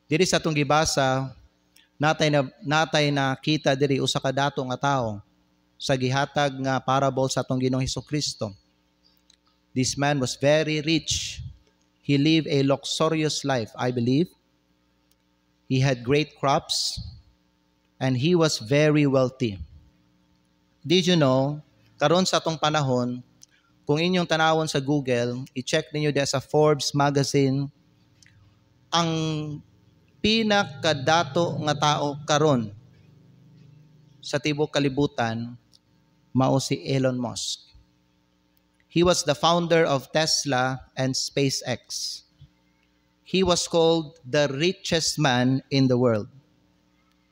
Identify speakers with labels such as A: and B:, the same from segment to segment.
A: Diri sa atong gibasa, natay na kita diri usa ka dato nga tawo sa gihatag nga parable sa atong Ginoong Hesukristo. This man was very rich. He lived a luxurious life, I believe. He had great crops and he was very wealthy. Did you know, karon sa atong panahon, kung inyong tanawon sa Google, i-check ninyo diya sa Forbes magazine, ang pinakadato nga tao karon sa tibuok kalibutan mao si Elon Musk. He was the founder of Tesla and SpaceX. He was called the richest man in the world.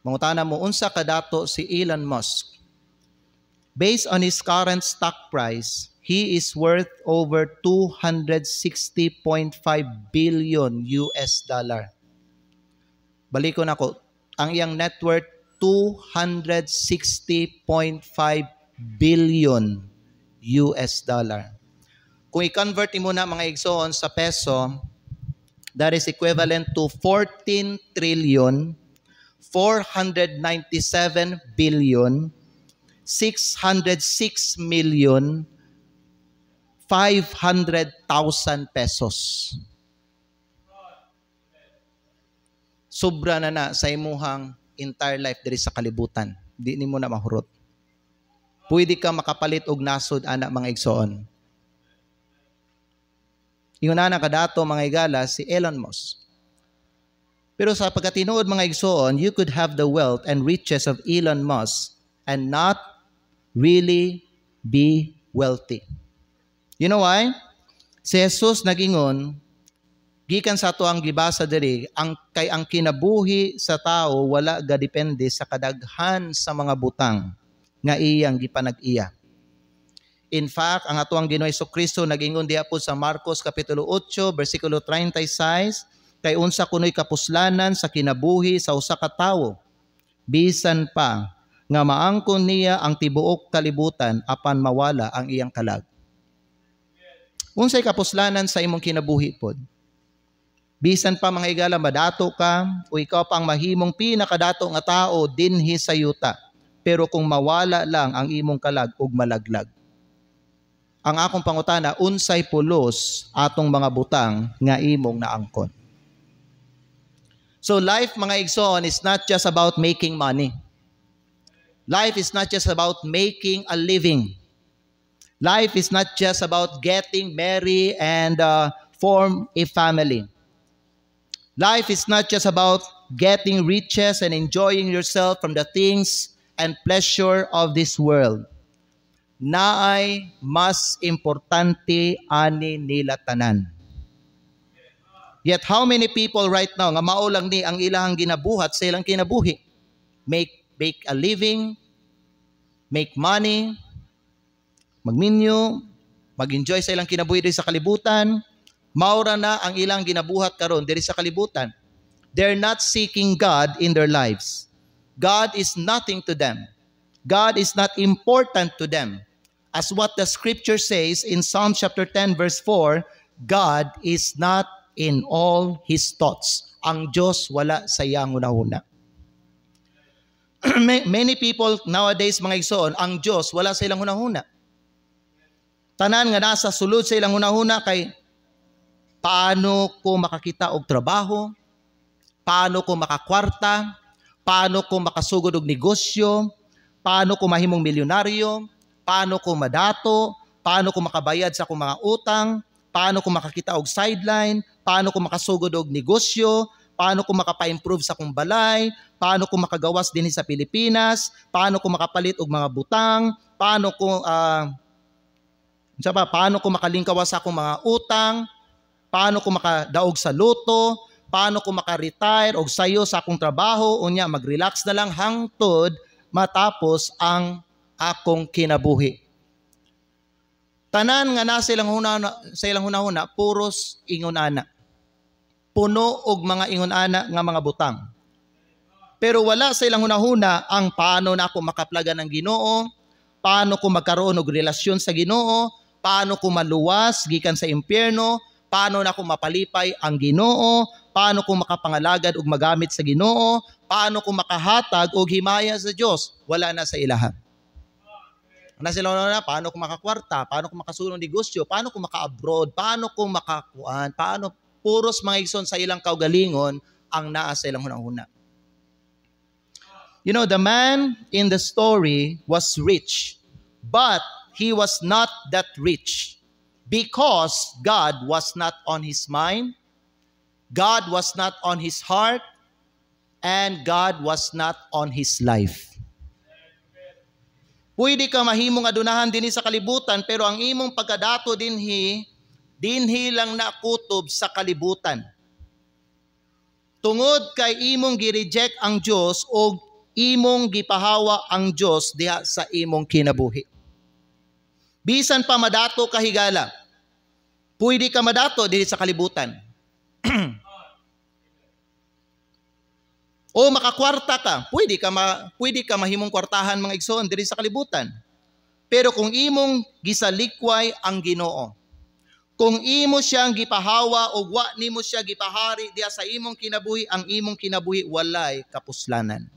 A: Mangutana mo, unsa kadato si Elon Musk? Based on his current stock price, he is worth over 260.5 billion US dollar. Balikon ako, ang iyang net worth 260.5 billion US dollar. Kung i-convert mo na mga igsoon sa peso, that is equivalent to 14 trillion 497 billion 606 million 500,000 pesos. Sobra na sa imuhang entire life diri sa kalibutan. Di nimo na mahurot. Pwede ka makapalit og nasod ana mga igsoon. Ingon na kadato mga igala si Elon Musk. Pero sa pagkatinuod mga igsoon, you could have the wealth and riches of Elon Musk and not really be wealthy. You know why? Si Jesus nagingon, gikan sa ato ang gibasa diri, ang kinabuhi sa tao wala gadepende sa kadaghan sa mga butang nga iyang gipanag-iya. In fact, ang ato ang Ginoong Hesukristo nagingon diha po sa Marcos kapitulo 8 bersikulo 36, kay unsa kunoy kapuslanan sa kinabuhi sa usa ka tawo, bisan pa nga maangkon niya ang tibuok kalibutan apan mawala ang iyang kalag. Unsay kapuslanan sa imong kinabuhi pod? Bisan pa mga igala madato ka o ikaw pa ang mahimong pinakadato nga tao dinhi sa yuta, pero kung mawala lang ang imong kalag ug malaglag. Ang akong pangutana, unsay pulos atong mga butang nga imong naangkon? So life mga igsoon is not just about making money. Life is not just about making a living. Life is not just about getting married and form a family. Life is not just about getting riches and enjoying yourself from the things and pleasure of this world. Naay mas importante ani nila tanan. Yet how many people right now nga mao lang ni ang ilang ginabuhat sa ilang kinabuhi? Make a living, make money, magminyo, mag-enjoy sa ilang kinabuhi diri sa kalibutan. Maura na ang ilang ginabuhat karon diri sa kalibutan. They're not seeking God in their lives. God is nothing to them. God is not important to them. As what the scripture says in Psalm chapter 10 verse 4, God is not in all His thoughts. Ang Diyos wala sa iyang una-una. Many people nowadays mga igsoon, ang Diyos wala sa ilang una-una. Tanan nga nasa sulod sa ilang una-una kay paano ko makakita og trabaho, paano ko makakwarta, paano ko makasugod og negosyo, paano ko mahimong milyonaryo, paano ko madato, paano ko makabayad sa akong mga utang, paano ko makakita og sideline, paano ko makasugod og negosyo, paano ko makapa-improve sa akong balay, paano ko makagawas dinhi sa Pilipinas, paano ko makapalit og mga butang, paano ko paano ko makalingkawas sa akong mga utang, paano ko makadaog sa luto, paano ko maka-retire og sayo sa akong trabaho, unya mag-relax na lang hangtod matapos ang akong kinabuhi. Tanan nga nasa ilang hunahuna, puros ingon-ana. Puno og mga ingon-ana nga mga butang. Pero wala sa ilang hunahuna ang paano na ako makaplagan ng Ginoo, paano ko magkaroon og relasyon sa Ginoo, paano ko maluwas gikan sa impyerno, paano na ako mapalipay ang Ginoo, paano ko makapangalagad ug magamit sa Ginoo, paano ko makahatag og himaya sa Dios, wala na sa ilaha. Paano ko makakwarta, paano ko makasulong negosyo, paano ko maka-abroad, paano ko makakuan, paano puros mga igsoon sa ilang kaugalingon ang naa sa ilang hunahuna. You know, the man in the story was rich, but he was not that rich because God was not on his mind, God was not on his heart, and God was not on his life. Pwede ka mahimong adunahan dinhi sa kalibutan, pero ang imong pagkadato dinhi lang nakutob sa kalibutan. Tungod kay imong gi-reject ang Dios o imong gipahawa ang Dios diha sa imong kinabuhi. Bisan pa madato ka higala, pwede ka madato dinhi sa kalibutan. O makakwarta ka, pwede ka mahimong kwartahan mga igsoon diri sa kalibutan. Pero kung imong gisalikway ang Ginoo, kung imo siyang gipahawa o wa nimo siya gipahari diha sa imong kinabuhi, ang imong kinabuhi walay kapuslanan.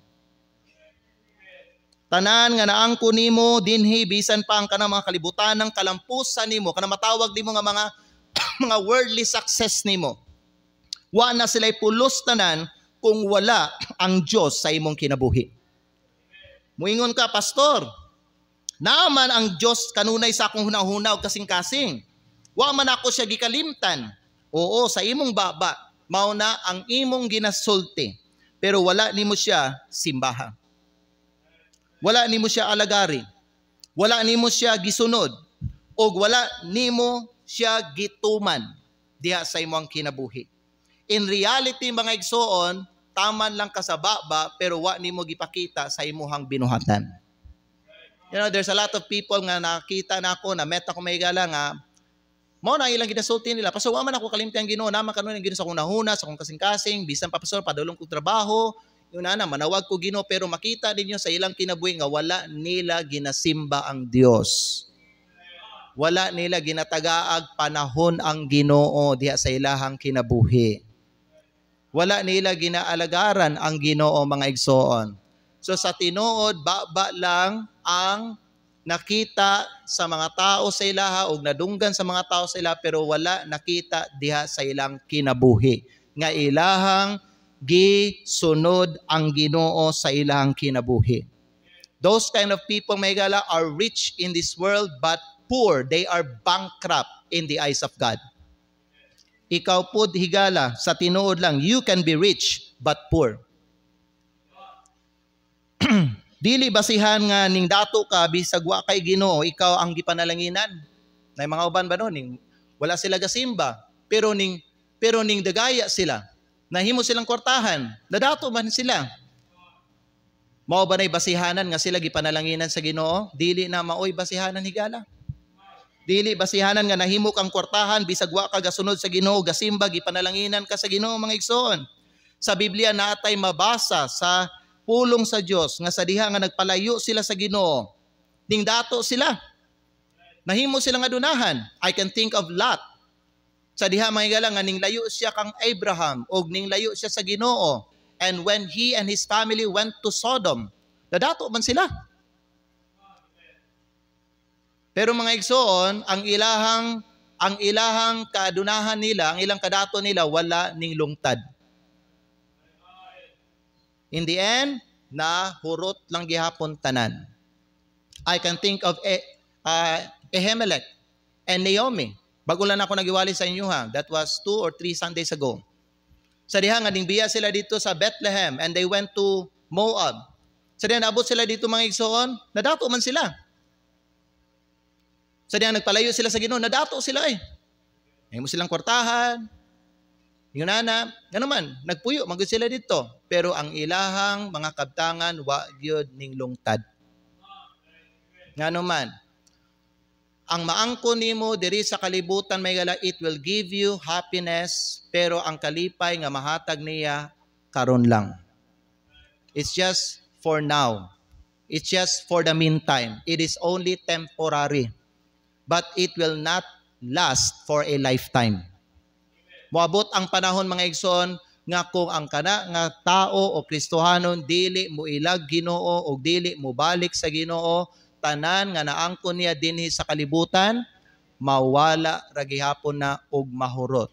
A: Tanan nga naangko nimo dinhi bisan pa ang kanang mga kalibutanang kalampusan nimo, kanang matawag nimo nga mga mga worldly success nimo. Wa na sila'y pulos tanan kung wala ang Diyos sa imong kinabuhi. Muingon ka, pastor, naman ang Diyos kanunay sa akong hunahuna o kasing-kasing. Wa man ako siya gikalimtan. Oo, sa imong baba, mao na ang imong ginasulti. Pero wala nimo siya simbaha. Wala nimo siya alagari. Wala nimo siya gisunod. O wala nimo siya gituman diha sa imong kinabuhi. In reality, mga igsoon, taman lang ka sa baba, pero wa nimo gipakita sa imuhang binuhatan. You know, there's a lot of people nga nakita na ako, na meta ko may gala nga, mao na ilang ginasulti nila. Pastor, wa man ako kalimti ang Ginoo, naman kanon ang Ginoo sa akong nahuna, sa akong kasing-kasing, bisan pa pastor, padulong kong trabaho, yun na, manawag ko Ginoo, pero makita ninyo sa ilang kinabuhi nga wala nila ginasimba ang Dios. Wala nila ginatagaag panahon ang Ginoo diha sa ilahang kinabuhi. Wala nila ginaalagaran ang Ginoo, mga igsoon. So sa tinuod, baba lang ang nakita sa mga tao sa ilaha o nadunggan sa mga tao sa ilaha, pero wala nakita diha sa ilang kinabuhi. Nga ilahang gisunod ang Ginoo sa ilahang kinabuhi. Those kind of people, may gala, are rich in this world but poor. They are bankrupt in the eyes of God. Ikaw po higala, sa tinuod lang, you can be rich but poor. Dili basihan nga ning dato ka bisag wa kay Ginoo, ikaw ang gipanalanginan. Nay mga uban ba no, ning wala sila gasimba, pero ning dagaya sila. Nahimo silang kwartahan, nadato man sila. Mao ba nay basihanan nga sila gipanalanginan sa Ginoo? Dili na maoy basihanan higala. Dili basihanan nga nahimo kang kwartahan bisag wa ka gasunod sa Ginoo, gasimba, gipanalanginan ka sa Ginoo, mga igsoon. Sa Biblia natay mabasa sa pulong sa Dios nga sa diha nga nagpalayo sila sa Ginoo, ning dato sila. Nahimo silang adunahan. I can think of Lot. Sa diha mga igala nga ning layo siya kang Abraham og ning layo siya sa Ginoo. And when he and his family went to Sodom, nadato man sila. Pero mga igsoon, ang ilahang kaadunahan nila, ang ilang kadato nila, wala ning lungtad. In the end, hurot lang gihapon tanan. I can think of Ahimelech and Naomi. Bago lang ako nagiwali sa inyo ha. That was 2 or 3 Sundays ago. Sa diha nga biya sila dito sa Bethlehem and they went to Moab. Sa diha naabot sila dito, mga igsoon, nadato man sila. Sa diyan nagpalayo sila sa Ginoo, nadato sila eh. May mo silang kwartahan. Yung nana, naman, nagpuyo, magod sila dito. Pero ang ilahang mga kabtangan, wa gyud ning lungtad. Nga naman, ang maangko nimo diri sa kalibutan, may gala, it will give you happiness, pero ang kalipay nga mahatag niya, karon lang. It's just for now. It's just for the meantime. It is only temporary. But it will not last for a lifetime. Moabot ang panahon, mga igsoon, nga kung ang kana nga tao o Kristohanon dili mo ilag Ginoo o dili mo balik sa Ginoo, tanan nga naangkon niya dinhi sa kalibutan, mawala ra gihapon na og mahurot.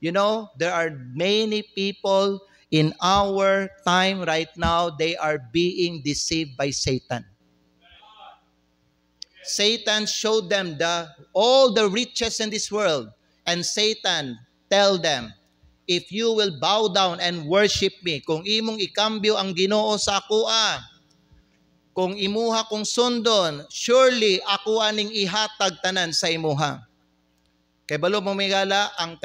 A: You know, there are many people in our time right now, they are being deceived by Satan. Satan showed them all the riches in this world, and Satan tell them, if you will bow down and worship me, kung imong ikambyo ang Ginoo sa akoa, kung imuha kong sundon, surely ako aning ihatag tanan sa imuha. Kay balo mo migala, ang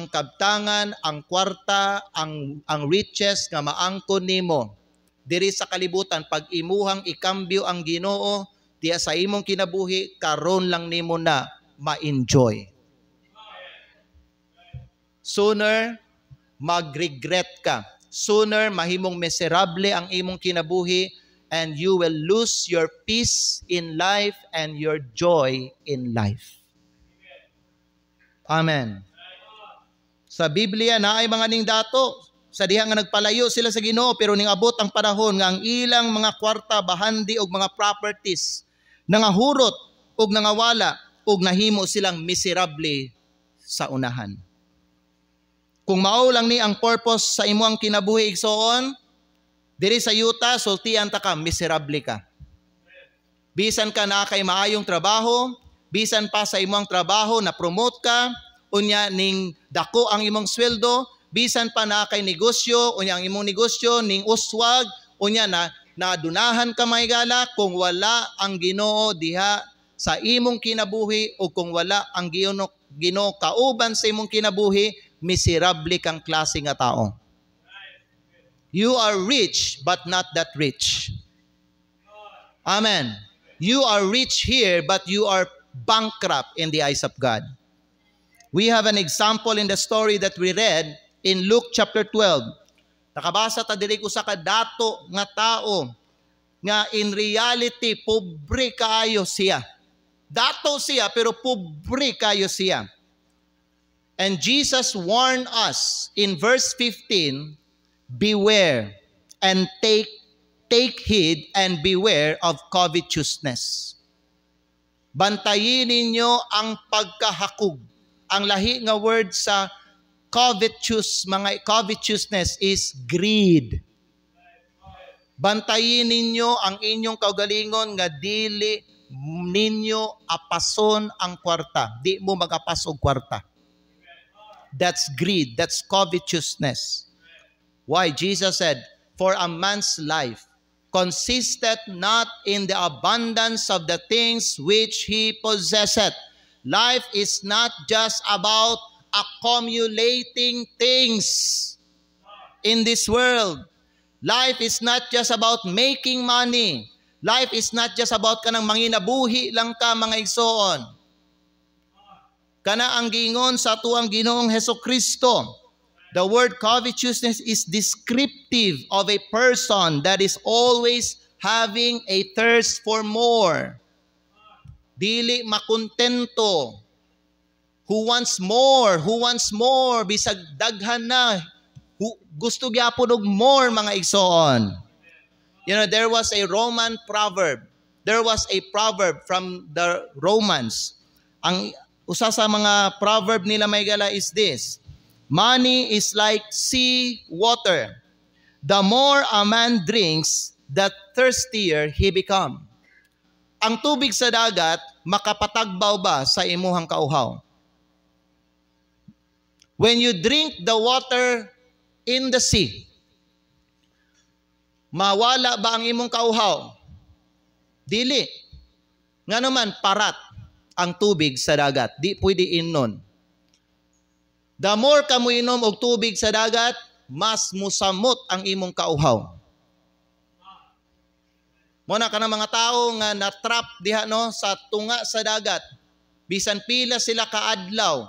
A: kabtangan, ang kwarta, ang riches nga maangkon nimo diri sa kalibutan, pag imuhang ikambyo ang Ginoo diya sa imong kinabuhi, karon lang nimo na ma-enjoy. Sooner mag-regret ka. Sooner mahimong miserable ang imong kinabuhi, and you will lose your peace in life and your joy in life. Amen. Sa Biblia na ay mga ning dato, sa diha nga nagpalayo sila sa Ginoo, pero ning abot ang panahon nga ang ilang mga kwarta, bahandi og mga properties nangahurot og nangawala og nahimo silang miserable sa unahan. Kung mao lang ni ang purpose sa imong kinabuhi igsoon, diri sa yuta sultian ta ka, miserable ka. Bisan ka na kay maayong trabaho, bisan pa sa imong trabaho na promote ka, unya ning dako ang imong sweldo, bisan pa na kay negosyo, unya ang imong negosyo ning uswag, unya na nadunahan ka maygala, kung wala ang Ginoo diha sa imong kinabuhi o kung wala ang Ginoo kauban sa imong kinabuhi, miserable kang klase nga tao. You are rich but not that rich. Amen. You are rich here but you are bankrupt in the eyes of God. We have an example in the story that we read in Luke chapter 12. Nakabasa ta diri usa ka dato nga tao nga in reality pobre kaayo siya. Dato siya pero pobre kaayo siya. And Jesus warned us in verse 15, beware and take heed and beware of covetousness. Bantayin ninyo ang pagkahakog. Ang lahi nga word sa covetousness is greed. Bantayin ninyo ang inyong kaugalingon nga dili ninyo apason ang kwarta. Di mo magapas og kwarta. That's greed. That's covetousness. Why? Jesus said, for a man's life consisteth not in the abundance of the things which he possesseth. Life is not just about accumulating things in this world. Life is not just about making money. Life is not just about kanang manginabuhi lang ka mga igsoon. Kana ang giingon sa tuang Ginoong Hesukristo. The word covetousness is descriptive of a person that is always having a thirst for more. Dili makontento. Who wants more? Who wants more? Bisag daghan na. Gusto gyapon og more mga igsoon. You know, there was a Roman proverb. There was a proverb from the Romans. Ang usa sa mga proverb nila may gala is this. Money is like sea water. The more a man drinks, the thirstier he become. Ang tubig sa dagat, makapatagbaw ba sa imuhang kauhaw? When you drink the water in the sea, mawala ba ang imong kauhaw? Dili. Nga naman, parat ang tubig sa dagat. Di pwede inon. The more ka mo inom og tubig sa dagat, mas musamot ang imong kauhaw. Muna ka ng mga tao nga na-trap diha no, sa tunga sa dagat. Bisan pila sila kaadlaw.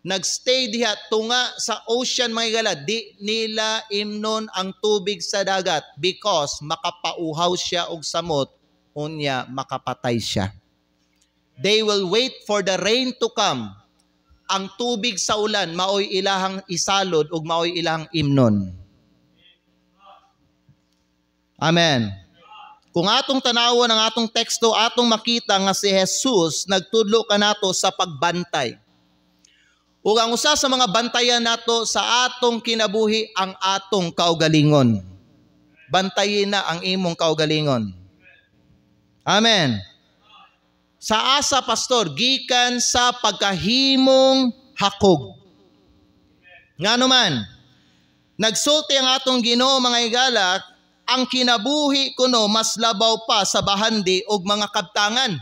A: Nagstay diha tunga sa ocean mga gala. Di nila imnon ang tubig sa dagat because makapauhaw siya og samot, unya makapatay siya. They will wait for the rain to come ang tubig sa ulan maoy ilahang isalod ug maoy ilahang imnon. Amen. Kung atong tanawon ang atong teksto, atong makita nga si Jesus nagtudlo kanato sa pagbantay. Ug ang usa sa mga bantayan nato sa atong kinabuhi ang atong kaugalingon. Bantayin na ang imong kaugalingon. Amen. Sa asa, pastor, gikan sa pagkahimong hakog. Ngano man, nagsulti ang atong Ginoo mga higala, ang kinabuhi kuno mas labaw pa sa bahandi ug mga kabtangan.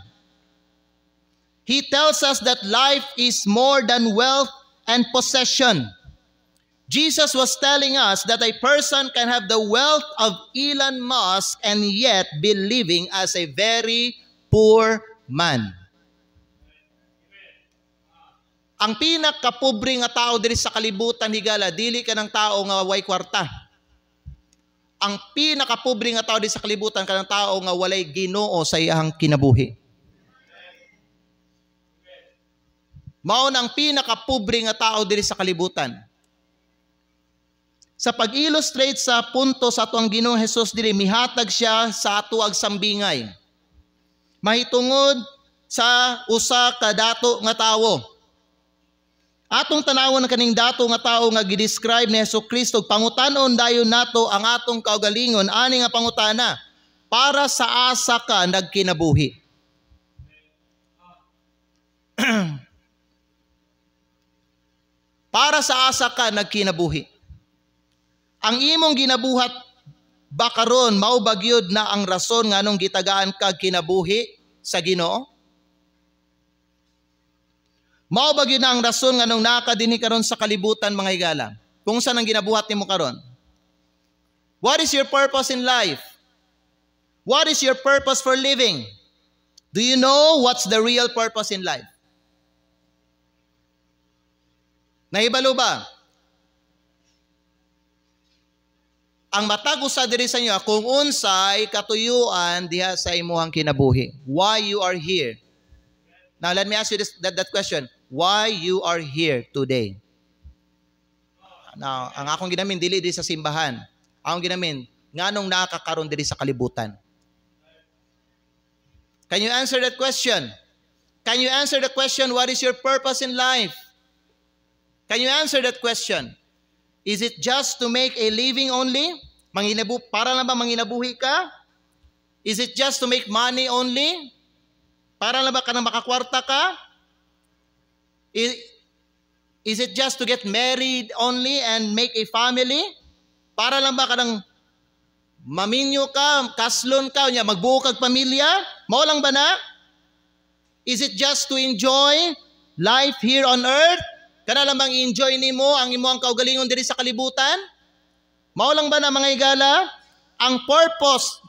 A: He tells us that life is more than wealth and possession. Jesus was telling us that a person can have the wealth of Elon Musk and yet be living as a very poor man. Ang pinakapobre nga tao diri sa kalibutan higala, dili ka ng tao nga way kwarta. Ang pinakapobre nga tao diri sa kalibutan kanang tao nga walay Ginoo sa iyang kinabuhi. Mao nang pinakapobre nga tao diri sa kalibutan. Sa pag-illustrate sa punto sa ato ang Ginoong Hesus diri, mihatag siya sa ato ag sambingay. Mahitungod sa usa ka dato nga tawo. Atong tanawon ang kaning dato nga tawo nga gidescribe ni Hesukristo, pangutanon dayon nato ang atong kaugalingon, ani nga pangutana, para sa asa ka nagkinabuhi. Para sa asa ka nagkinabuhi. Ang imong ginabuhat ba karon mao ba gyud na ang rason nganong gitagaan kag kinabuhi sa Ginoo? Mao ba gyud na ang rason nganong nakadini karon sa kalibutan mga higala? Kung saan ang ginabuhat nimo karon? What is your purpose in life? What is your purpose for living? Do you know what's the real purpose in life? Nahibalo ba? Ang matag usa diri sa inyo kung unsay katuyuan diha sa imuhang kinabuhi. Why you are here? Now let me ask you that question. Why you are here today? Now, ang akong ginamin dili diri sa simbahan. Akong ginamin nganong nakakaron diri sa kalibutan. Can you answer that question? Can you answer the question, what is your purpose in life? Can you answer that question? Is it just to make a living only? Para lang ba manginabuhi ka? Is it just to make money only? Para lang ba ka na makakwarta ka? Is it just to get married only and make a family? Para lang ba ka nang maminyo ka, kaslon ka, magbuo kag pamilya? Mao lang ba na? Is it just to enjoy life here on earth? Kana lang bang enjoy nimo ang imo ang kaugalingon diri sa kalibutan? Mao lang ba na mga higala? Ang purpose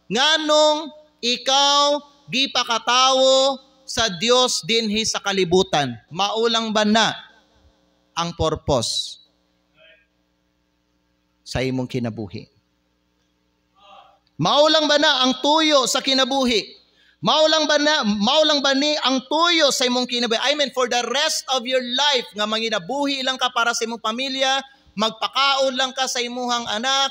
A: nganong ikaw gipakatawo sa Dios dinhi sa kalibutan. Mao lang ba na ang purpose sa imong kinabuhi? Mao lang ba na ang tuyo sa kinabuhi? Mao lang ba ni ang tuyo sa imong kinabuhi? I mean, for the rest of your life, nga manginabuhi lang ka para sa imong pamilya, magpakaon lang ka sa imuhang anak,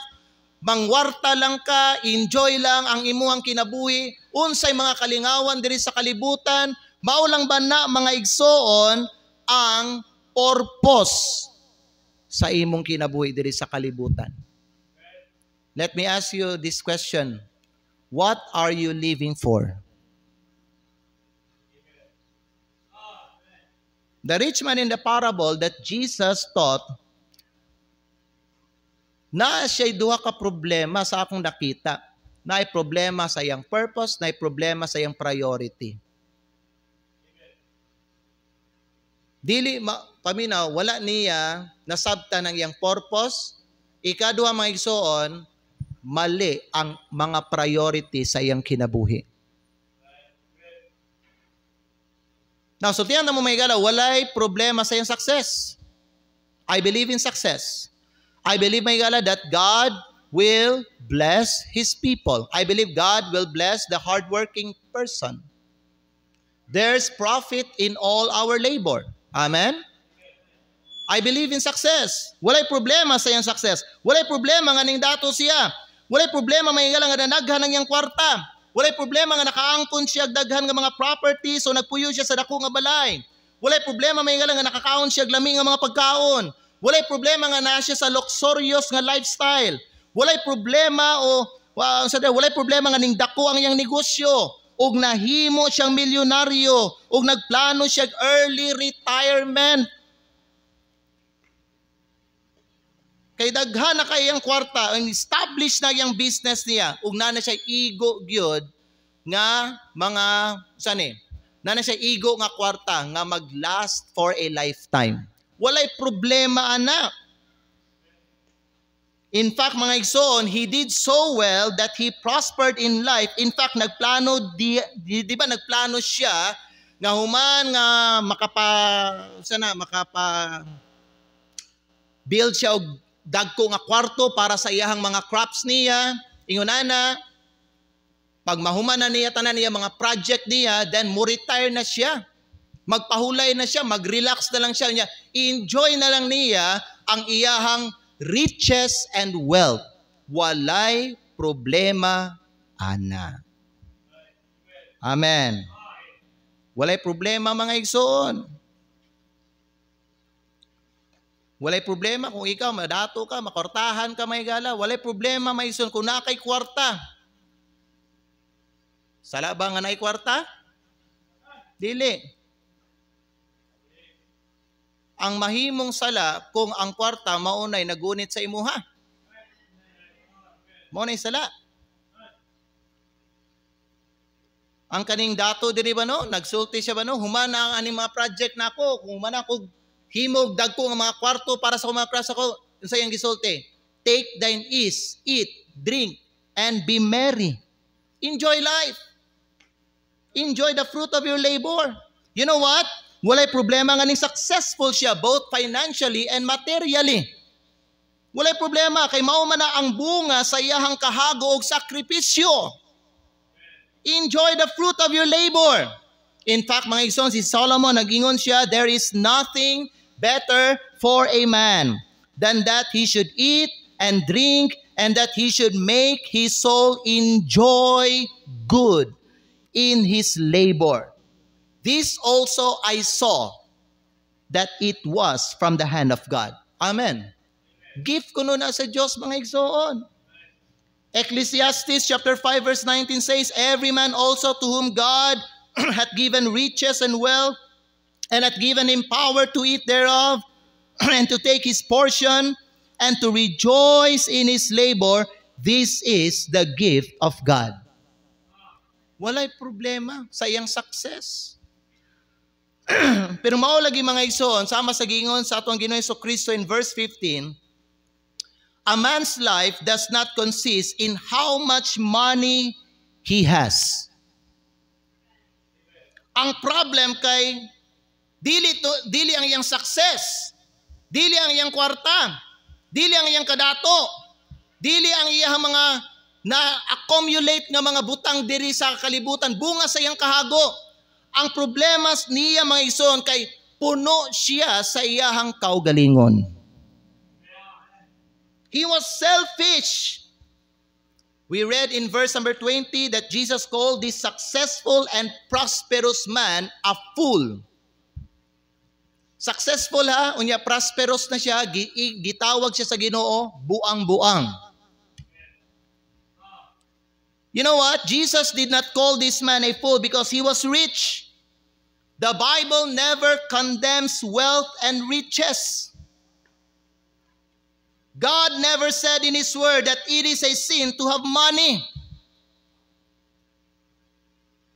A: mangwarta lang ka, enjoy lang ang imuhang kinabuhi, unsay mga kalingawan diri sa kalibutan, mao lang ba na mga igsoon ang purpose sa imong kinabuhi diri sa kalibutan? Let me ask you this question. What are you living for? The rich man in the parable that Jesus taught, na siya'y duha ka problema sa akong nakita. Na ay problema sa iyang purpose, na ay problema sa iyang priority. Paminaw, wala niya nasabtan ng iyang purpose. Ikaduha mga igsoon, mali ang mga priority sa iyang kinabuhi. Now, so tiyan na mo mga igala, walay problema sa iyong success. I believe in success. I believe, mga igala, that God will bless His people. I believe God will bless the hardworking person. There's profit in all our labor. Amen? I believe in success. Walay problema sa iyang success. Walay problema nga ning dato siya. Walay problema may nga nanaghan ng iyang kwarta. Walay problema nga nakaangkon siya daghan nga mga properties o nagpuyo siya sa dako nga balay. Walay problema may nga nakakaon siya lami nga mga pagkaon. Walay problema nga na siya sa luxurious nga lifestyle. Walay problema walay problema nga ning dako ang iyang negosyo. Og nahimo siyang milyonaryo. Og nagplano siya early retirement. Kay daghan na kay iyang kwarta, establish na iyang business niya, ug na siya igo gyud nga mga na siya igo nga kwarta nga maglast for a lifetime. Walay problema ana. In fact, mga igsoon, he did so well that he prospered in life. In fact, nagplano nagplano siya nga human nga build siya og dagko nga kwarto para sa iyahang mga crops niya. Ingunana, pag mahuman na niya tanan niya mga project niya, then mo retire na siya. Magpahulay na siya, mag-relax na lang siya. I-enjoy na lang niya ang iyahang riches and wealth. Walay problema ana. Amen. Walay problema mga igsoon. Walay problema kung ikaw madato ka, makortahan ka may gala. Walay problema may igsoon kung nakay kwarta. Sala ba nga naay kwarta? Dili. Ang mahimong sala kung ang kwarta maunay nagunit sa imuha. Maunay sala. Ang kaning dato diri ba no, nagsulti siya ba no, humana ang aning mga project nako, kung humana ko himog dagko nga mga kwarto para sa mga klase ko, unsa yang gisulti? Take thine ease, eat, drink, and be merry. Enjoy life. Enjoy the fruit of your labor. You know what? Walay problema nga ning successful siya both financially and materially. Walay problema kay mao man na ang bunga sa iyahang kahago og sakripisyo. Enjoy the fruit of your labor. In fact, mga igsoon, si Solomon nag-ingon siya, there is nothing better for a man than that he should eat and drink and that he should make his soul enjoy good in his labor. This also I saw that it was from the hand of God. Amen. Gift kuno na sa Diyos mga igsoon. Ecclesiastes chapter 5 verse 19 says, every man also to whom God hath given riches and wealth, and hath given him power to eat thereof, and to take his portion, and to rejoice in his labor, this is the gift of God. Walay problema sa iyang success. Pero mao lagi mga igsoon, sama sa gingon sa atong Ginoong Jesucristo in verse 15, a man's life does not consist in how much money he has. Ang problem kay dili ang iyang success, dili ang iyang kwarta, dili ang iyang kadato, dili ang iyang mga na-accumulate nga mga butang diri sa kalibutan, bunga sa iyang kahago. Ang problema niya mga igsoon kay puno siya sa iyahang kaugalingon. He was selfish. We read in verse number 20 that Jesus called this successful and prosperous man a fool. Successful ha, unya prosperous na siya, gitawag siya sa Ginoo, buang-buang. You know what? Jesus did not call this man a fool because he was rich. The Bible never condemns wealth and riches. God never said in His word that it is a sin to have money.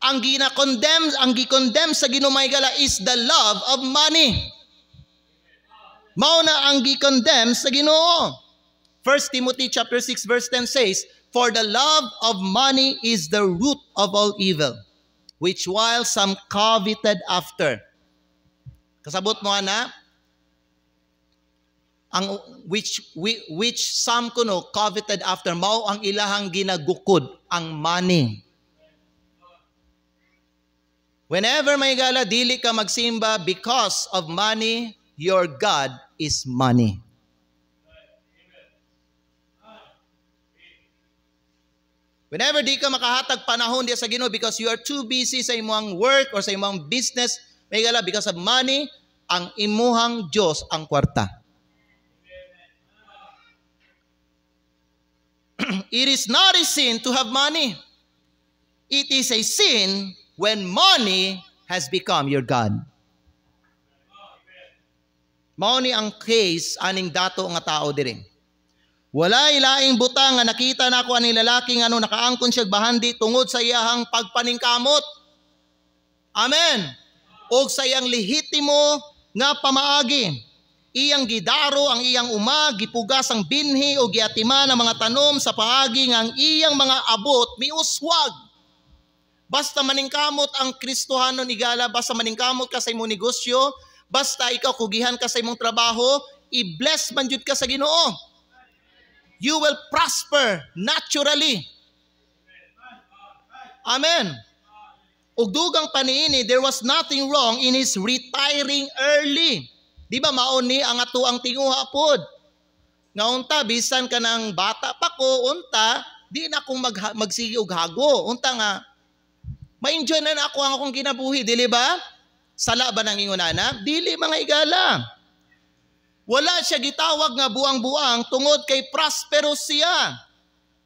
A: Ang gikondemn sa ginumaygala is the love of money. Mao na ang gikondemn sa Ginoo. 1 Timothy chapter 6 verse 10 says, for the love of money is the root of all evil, which while some coveted after. Kasabot mo ana, ang which some kuno coveted after, mao ang ilahang ginagukod, ang money. Whenever may gala dili ka magsimba because of money, your God is money. Whenever di ka makahatag panahon diya sa Ginoo because you are too busy sa imong work or sa imong business, may gala, because of money, ang imuhang Diyos ang kwarta. It is not a sin to have money. It is a sin when money has become your God. Mao ni ang case aning dato nga tao diri. Wala ilaing butang nga nakita nako aning lalaki nga nakaangkon siya bahandi tungod sa iyahang pagpaningkamot. Amen. Og sa iyang lehitimo nga pamaagi. Iyang gidaro ang iyang uma, gipugas ang binhi o giatiman ang mga tanom sa paagi nga ang iyang mga abot miuswag. Basta maningkamot ang Kristohanon igala, basta maningkamot ka sa imong negosyo, basta ikaw kugihan ka sa imong trabaho, i-bless man jud ka sa Ginoo. You will prosper naturally. Amen. Ug dugang paniini, there was nothing wrong in his retiring early. Di ba mao ni ang atuang tinguha pod? Nga unta bisan ka ng bata pa ko, unta di na akong magsigi og hago. Unta nga ma-enjoy na ako ang akong kinabuhi, dili ba? Sala ba nang ingon ana? Dili mga igala. Wala siya gitawag nga buang-buang tungod kay prosperous siya.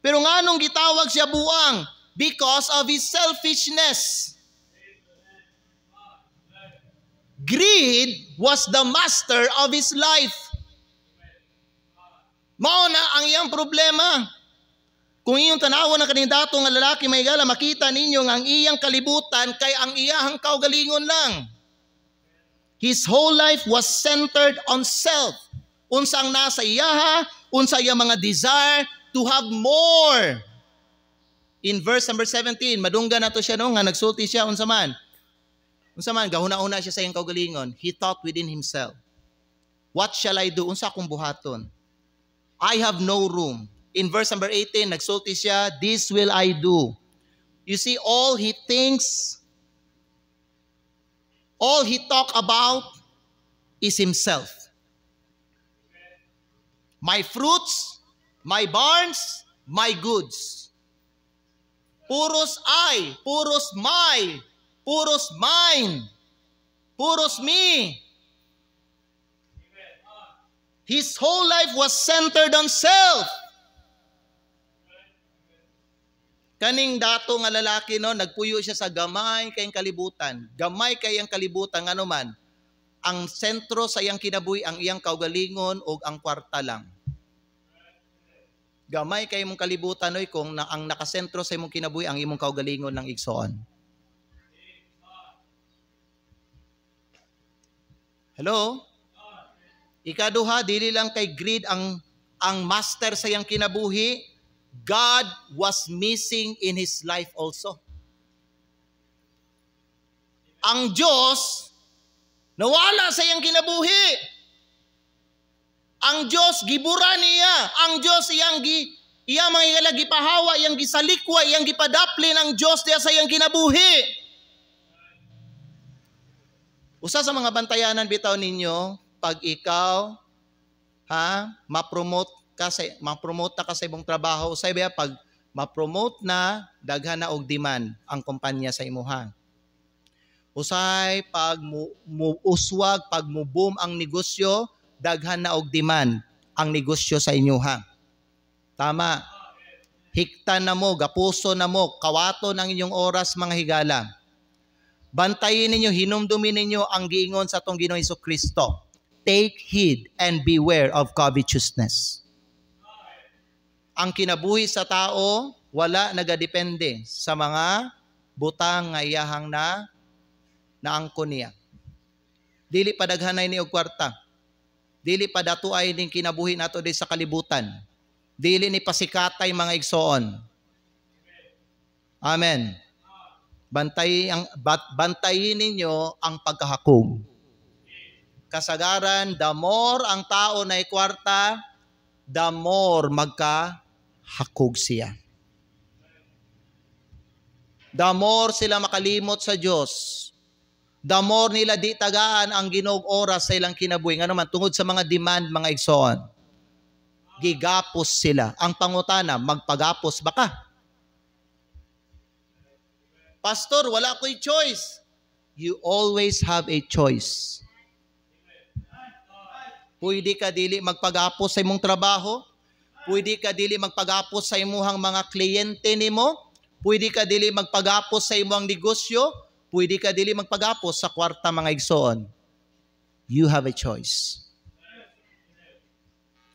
A: Pero nganong gitawag siya buang? Because of his selfishness. Greed was the master of his life. Mao na ang iyang problema. Kung inyong tanawon ang kaning dato nga lalaki may gala, makita ninyo nga ang iyang kalibutan kay ang iyahang kaugalingon lang. His whole life was centered on self. Unsang nasa iyaha, unsa iyang mga desire to have more. In verse number 17, madungga na to siya no, nga nagsulti siya, unsa man, gahuna-una siya sa iyang kaugalingon. He thought within himself, what shall I do? Unsa akong buhaton? I have no room. In verse number 18, nagsulti siya, this will I do. You see, all he thinks, all he talk about is himself. My fruits, my barns, my goods. Puros I, puros my, puros mine, puros me. His whole life was centered on self. Kaning dato nga lalaki no, nagpuyo siya sa gamay kayang kalibutan. Gamay kayang kalibutan ano man. Ang sentro sa iyang kinabuhi ang iyang kaugalingon o ang kwarta lang. Gamay kay imong kalibutan oy kung ang nakasentro sa imong kinabuhi ang imong kaugalingon ng igsoon. Hello? Ikaduha, dili lang kay greed ang master sa iyang kinabuhi. God was missing in his life also. Ang Diyos nawala sa iyang kinabuhi. Ang Diyos gibura niya. Ang Diyos iyang mga ilalagi pahawa, iyang gisalikwa, iyang gipadapli ng Diyos diya sa iyang kinabuhi. Usa sa mga bantayanan bitaw ninyo pag ikaw ma-promote ka sa imong trabaho, say ba pag ma-promote na daghan na og demand ang kumpanya sa imuha. Usay pag uswag, pag boom ang negosyo, daghan na og demand ang negosyo sa inyuha. Tama. Hiktan na mo, gapuso na mo, kawato ng inyong oras mga higala. Bantayin ninyo, hinumdumin ninyo ang giingon sa atong Ginoong Hesukristo. Take heed and beware of covetousness. Ang kinabuhi sa tao, wala nagadepende sa mga butang nga iyahang naangkon niya. Dili pa daghanay ni og kwarta. Dili pa datuay ning kinabuhi nato di sa kalibutan. Dili ni pasikatay mga igsoon. Amen. Bantayin ninyo ang pagkahakog. Kasagaran, the more ang tao na kwarta, the more magkahakog siya. The more sila makalimot sa Diyos, the more nila di tagaan ang Ginoong oras sa ilang kinabuhi. Nga naman, tungod sa mga demand, mga igsoon, gigapos sila. Ang pangutana, magpagapos ba ka? Pastor, wala ko'y choice. You always have a choice. Pwede ka dili magpagapos sa imong trabaho. Pwede ka dili magpagapos sa imuhang mga kliyente nimo. Pwede ka dili magpagapos sa imong negosyo. Pwede ka dili magpagapos sa kwarta, mga igsoon. You have a choice.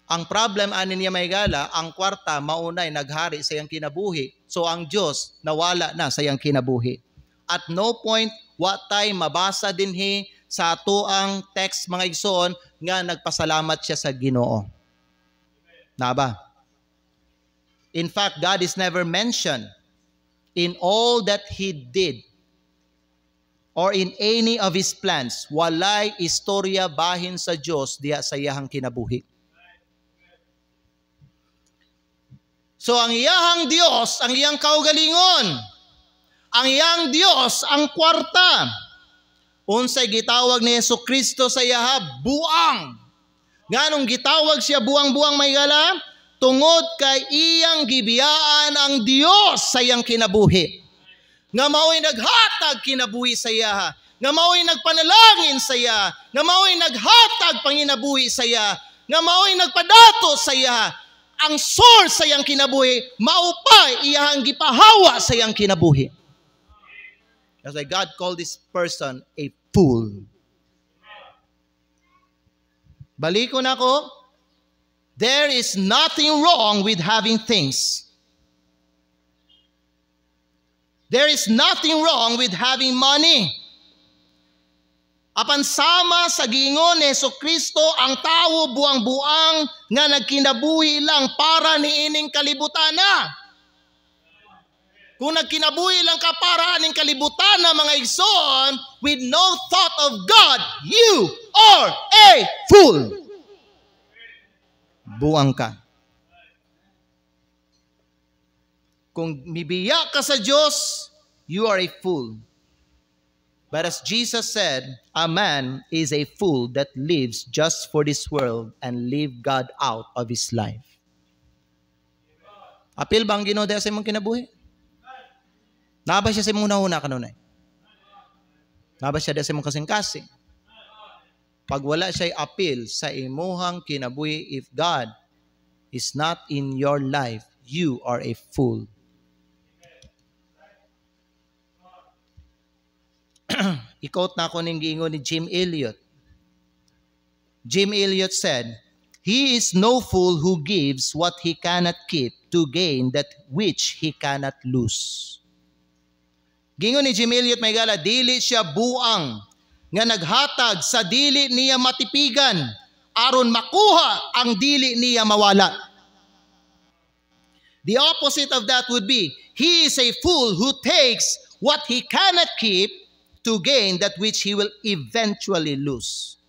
A: Ang problem ani niya maygala, ang kwarta maunay naghari sa iyang kinabuhi. So ang Diyos nawala na sa iyang kinabuhi. At no point what time mabasa dinhi sa ato ang text, mga igsoon, nga nagpasalamat siya sa Ginoo. Naba? In fact, God is never mentioned in all that He did or in any of His plans. Walay istorya bahin sa Diyos diya sa iyahang kinabuhi. So ang iyahang Diyos, ang iyang kaugalingon, ang iyang Diyos, ang kwarta, unsay gitawag ni Jesucristo sa iyaha, buang. Nganong gitawag siya buang-buang, maygala? Tungod kay iyang gibiyaan ang Diyos sa iyang kinabuhi. Nga mao'y naghatag kinabuhi sa iyaha. Nga mao'y nagpanalangin sa iya. Nga mao'y naghatag panginabuhi sa iya. Nga mao'y nagpadato sa iyaha. Ang source sa iyang kinabuhi, maupay iyahang gipahawa sa iyang kinabuhi. That's why God called this person a fool. Balikon ako, there is nothing wrong with having things. There is nothing wrong with having money. Apan sama sa giingon ni Jesucristo, ang tao buang-buang nga nagkinabuhi lang para niining kalibutana. Kung nagkinabuhi lang ka para aning kalibutana, mga igsoon, with no thought of God, you are a fool. Buang ka. Kung mibiya ka sa Diyos, you are a fool. But as Jesus said, a man is a fool that lives just for this world and leave God out of his life. Apil ba ang Ginoo sa imong kinabuhi? Naba siya sa imong una kanunay? Naba siya sa imong kasing-kasing? Pag wala siya apil sa imuhang kinabuhi, if God is not in your life, you are a fool. I-quote na ako ng giingon ni Jim Elliot. Jim Elliot said, "He is no fool who gives what he cannot keep to gain that which he cannot lose." Giingon ni Jim Elliot, may gala, dili siya buang nga naghatag sa dili niya matipigan aron makuha ang dili niya mawala. The opposite of that would be, he is a fool who takes what he cannot keep to gain that which he will eventually lose.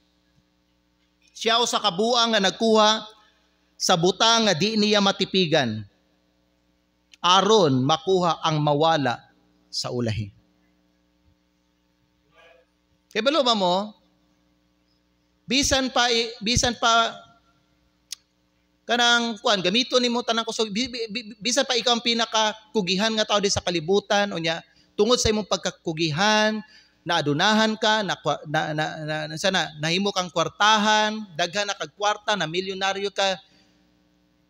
A: Siya sa kabuang nga nagkuha sa butang nga di niya matipigan aron makuha ang mawala sa ulahi. Kaya balo ba mo, bisan pa kanang kuan gamito nimo tanang kusog, bisan pa ikaw ang pinakakugihan nga tao di sa kalibutan, unya tungod sa imong pagkakugihan, naadunahan ka, nahimo kang kwartahan, daghan na kag kwarta, na milyonaryo ka,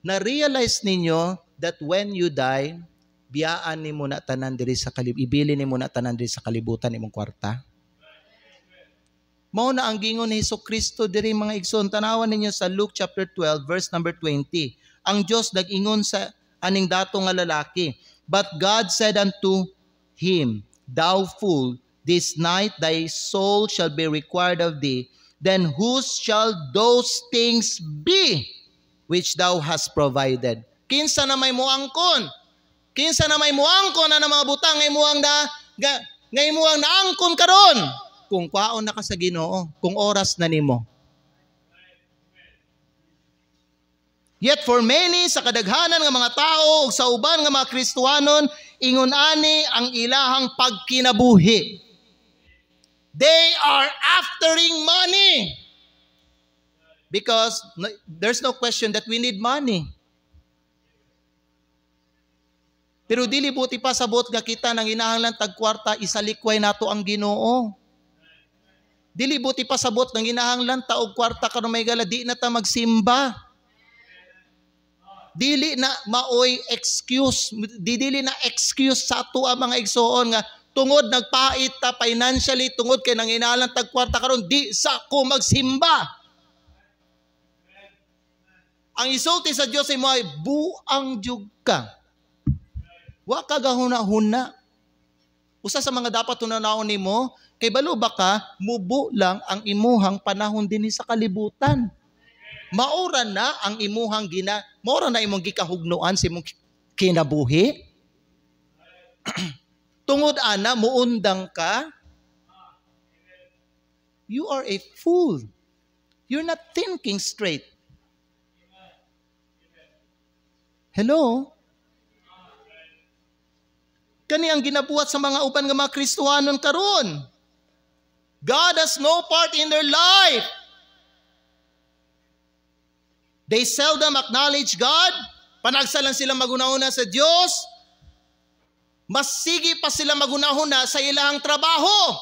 A: na-realize ninyo that when you die, biyaan nimo na tanan diri sa ibili nimo na tanan diri sa kalibutan imong kwarta. Mao na ang gingon ni Jesucristo diri, mga igsoon. Tanawan ninyo sa Luke chapter 12 verse number 20. Ang Dios nag-ingon sa aning dato nga lalaki, "But God said unto him, Thou fool, this night thy soul shall be required of thee. Then whose shall those things be which thou hast provided?" Kinsa na may muangkon? Kinsa na may muangkon na mga butang nga imuang naangkon karon? Kung kwaon na ka sa Ginoo, kung oras na nimo. Yet for many, sa kadaghanan nga mga tao ug sa uban nga mga Kristiyanon, ingon ani ang ilahang pagkinabuhi. They are aftering money. Because there's no question that we need money. Pero dili buti pa sabot nga kita nang inahanglan tagkwarta isalikway nato ang Ginoo. Dili buti pa sabot nang inahanglan ta og kwarta karon may gala di na ta magsimba. Dili na maoy excuse, dili na excuse sa ato ang mga igsoon nga tungod nagpait ta financially, tungod kay nang inahanglan tagkwarta karon di sa ko magsimba. Ang isulti sa Dios ay mo ay buang jud ka. Wa ka gahuna-huna. Usa sa mga dapat tunanaon nimo kay balo baka mubo lang ang imuhang panahon dinhi sa kalibutan. Maura na ang imuhang maura na imong gikahugnoan sa imong kinabuhi. Tungod ana muundang ka. You are a fool. You're not thinking straight. Hello? Kani ang ginabuhat sa mga uban nga mga Kristohanon karon. God has no part in their life. They seldom acknowledge God. Panagsalan sila magunahuna sa Dios. Mas sige pa sila magunahuna sa ilang trabaho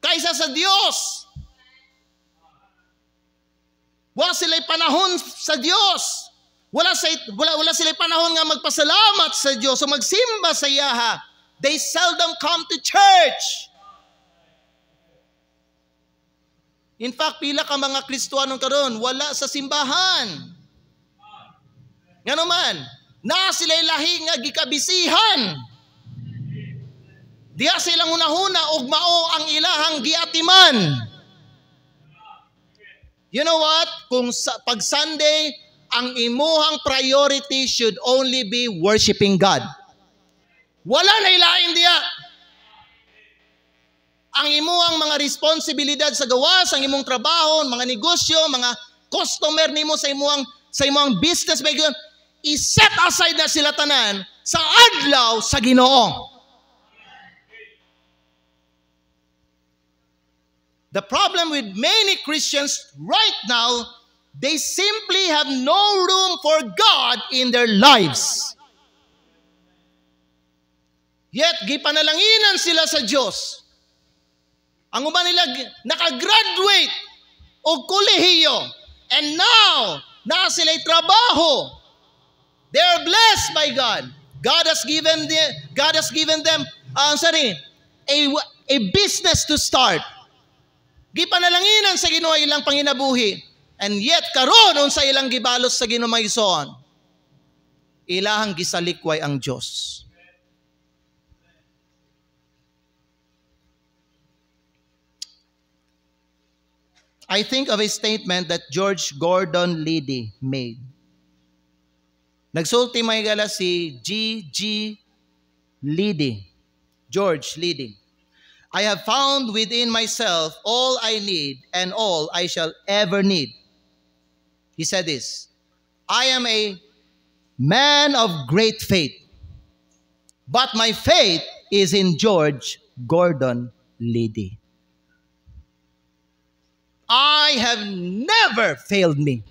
A: kaysa sa Dios. Wala sila'y panahon sa Dios. Wala sila panahon nga magpasalamat sa Diyos o magsimba sa iyaha. They seldom come to church. In fact, pila ka mga Kristohanon karon wala sa simbahan. Nga naman, na sila'y lahi nga gikabisihan. Diya silang unahuna og mao ang ilahang giatiman. You know what? Kung pag Sunday, ang imuhang priority should only be worshiping God. Wala na ilain diya. Ang imuhang mga responsibilidad sa gawas, ang imong trabaho, mga negosyo, mga customer nimo sa imong business, i-set aside na sila tanan sa adlaw sa Ginoo. The problem with many Christians right now, they simply have no room for God in their lives. Yet, gipanalanginan sila sa Diyos. Ang uban nila nakagraduate o kolehiyo. And now, na sila'y trabaho. They are blessed by God. God has given them a business to start. Gipanalanginan sa Ginoo ilang panginabuhi. And yet, karon unsa ilang gibalos sa Ginoo maigsoon, ilahang gisalikway ang Dios. I think of a statement that George Gordon Liddy made. Nagsulti may gala si G.G. Liddy, George Liddy. I have found within myself all I need and all I shall ever need. He said this, I am a man of great faith, but my faith is in George Gordon Liddy. I have never failed me.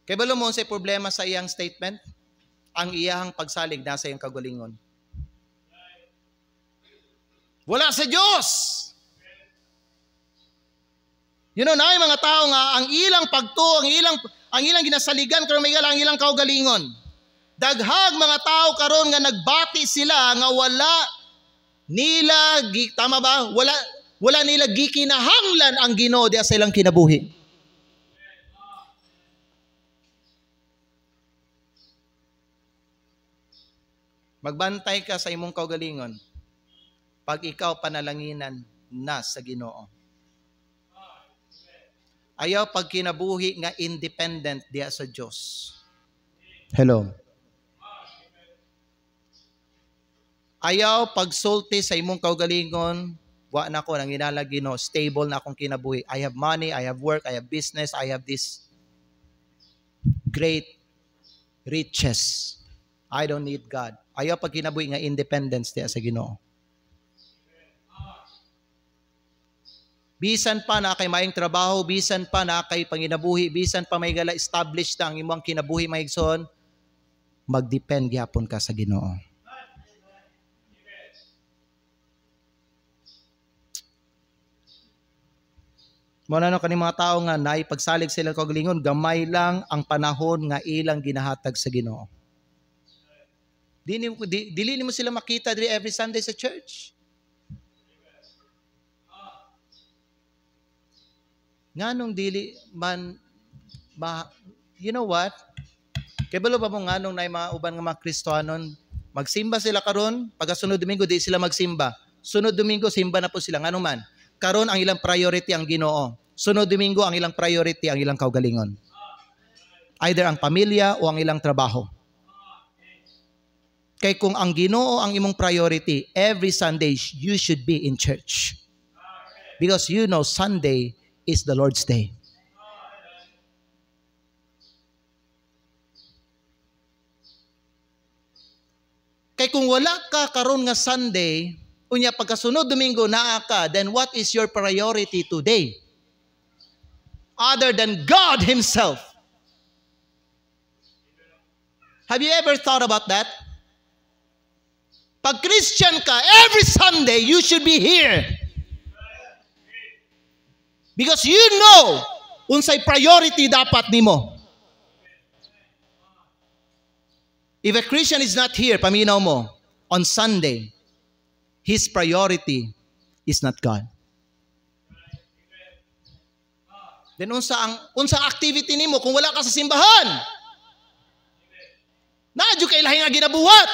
A: Kaya balo mo sa problema sa iyang statement? Ang iyahang pagsalig nasa iyang kagalingon. Wala sa Diyos. You know, na mga tao nga, ang ilang pagto, ang ilang ginasaligan, karon may ang ilang kaugalingon. Daghag mga tao karon nga nagbati sila nga wala nila, tama ba? Wala nila gikinahanglan ang Ginoo diya sa ilang kinabuhi. Magbantay ka sa imong kaugalingon pag ikaw panalanginan na sa Ginoo. Ayaw pag kinabuhi nga independent diya sa Diyos. Hello. Ayaw pagsulti sa imong kaugalingon, wa na ko nang inalagi no, stable na akong kinabuhi. I have money, I have work, I have business, I have this great riches. I don't need God. Ayaw pag kinabuhi nga independence diya sa Ginoo. Bisan pa na kay maayong trabaho, bisan pa na kay panginabuhi, bisan pa may gala established na ang imong kinabuhi maigsoon, mag-depend gyapon ka sa Ginoo. Muna no kani mga tao nga naipagsalig sila kaugalingon, gamay lang ang panahon nga ilang ginahatag sa Ginoo. Dili mo sila makita dili every Sunday sa church. Nganong dili man you know what? Kay balo ba mo nganong nay mga uban nga mga Kristiyanon magsimba sila karon, pagkasunod Domingo di sila magsimba. Sunod Domingo simba na po sila nganong man. Karon ang ilang priority ang Ginoo. Sunod Domingo ang ilang priority ang ilang kaugalingon. Either ang pamilya o ang ilang trabaho. Kay kung ang Ginoo ang imong priority, every Sunday you should be in church. Because you know Sunday is the Lord's day. Kay kung wala ka karon nga Sunday, unya pagkasunod Domingo naa ka, then what is your priority today? Other than God Himself. Have you ever thought about that? Pag Christian ka, every Sunday you should be here. Because you know unsay priority dapat nimo. If a Christian is not here, paminaw mo, on Sunday, his priority is not God. Then unsa activity nimo kung wala ka sa simbahan? Naadyo kay lahi nga ginabuhat.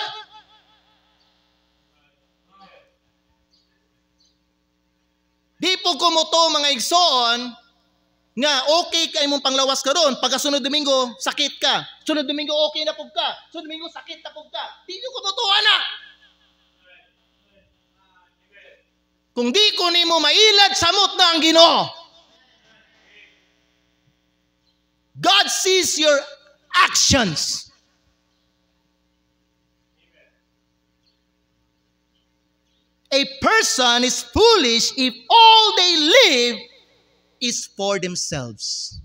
A: Di po kumuto mga igsoon nga okay kay mong panglawas karon, pagkasunod Domingo sakit ka. Sunod Domingo okay na pug ka. Sunod Domingo sakit na pug ka. Di nyo kumuto ana. Kung di ko nimo mailad samot na ang Ginoo. God sees your actions. A person is foolish if all they live is for themselves.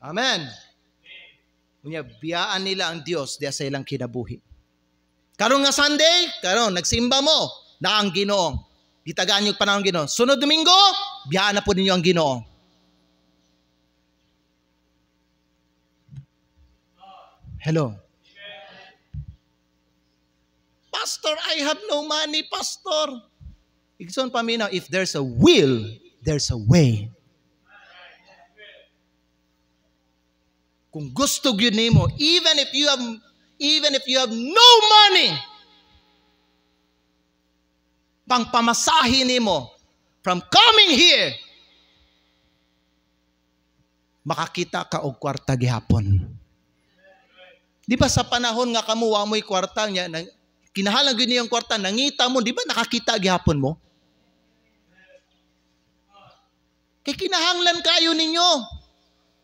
A: Amen. Unya biyaan nila ang Dios diya sa ilang kinabuhi. Karon nga Sunday, karon nagsimba mo na ang Ginoo. Gitagaan niyo panahon Ginoo. Sunod Domingo, biyaan na po ninyo ang Ginoo. Hello. Pastor, I have no money, Pastor. Igsoon pa minaw, if there's a will, there's a way. Kung gusto gyud nimo, even if you have no money, pang pamasahe nimo from coming here, makakita ka og kwarta gihapon. Di ba sa panahon nga kamo wa mo'y kwarta niya, kinahanglan gyud niyang kwarta, nangita mo, di ba nakakita gihapon mo? Kay kinahanglan kayo ninyo.